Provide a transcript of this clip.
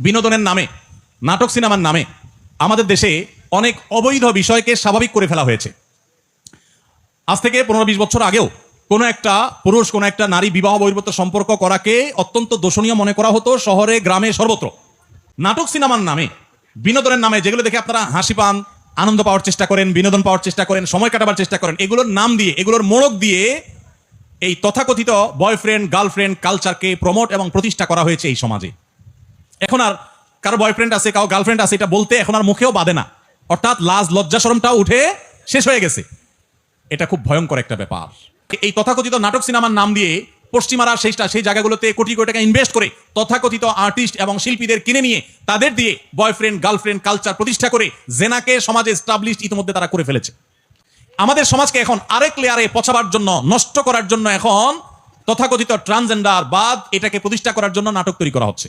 বিনোদনের নামে, নাটক সিনেমার নামে আমাদের দেশে অনেক অবৈধ বিষয়কে স্বাভাবিক করে ফেলা হয়েছে। আজ থেকে 15-20 বছর আগেও কোনো একটা পুরুষ কোনো একটা নারী বিবাহ বহির্ভূত সম্পর্ক করাকে অত্যন্ত দোষণীয় মনে করা হতো শহরে, গ্রামে, সর্বত্র। নাটক সিনেমার নামে, বিনোদনের নামে, যেগুলো দেখে আপনারা হাসি পান, আনন্দ পাওয়ার চেষ্টা করেন, বিনোদন পাওয়ার চেষ্টা করেন, সময় কাটাবার চেষ্টা করেন, এগুলোর নাম দিয়ে, এগুলোর মোড়ক দিয়ে এই তথাকথিত বয়ফ্রেন্ড গার্লফ্রেন্ড কালচারকে প্রমোট এবং প্রতিষ্ঠা করা হয়েছে এই সমাজে। এখন আর কারো বয়ফ্রেন্ড আছে, কারো গার্লফ্রেন্ড আছে, এটা বলতে এখন আর মুখেও বাধে না, অর্থাৎ লাজ লজ্জা শরমটাও উঠে শেষ হয়ে গেছে। এটা খুব ভয়ঙ্কর একটা ব্যাপার। এই তথাকথিত নাটক সিনেমার নাম দিয়ে পশ্চিমারা সেই জায়গাগুলোতে কোটি কোটি টাকা ইনভেস্ট করে তথাকথিত আর্টিস্ট এবং শিল্পীদের কিনে নিয়ে তাদের দিয়ে বয়ফ্রেন্ড গার্লফ্রেন্ড কালচার প্রতিষ্ঠা করে জেনাকে সমাজে এস্টাবলিশড ইতিমধ্যে তারা করে ফেলেছে। আমাদের সমাজকে এখন আরেক লেয়ারে পচাবার জন্য, নষ্ট করার জন্য এখন তথাকথিত ট্রান্সজেন্ডার বাদ এটাকে প্রতিষ্ঠা করার জন্য নাটক তৈরি করা হচ্ছে।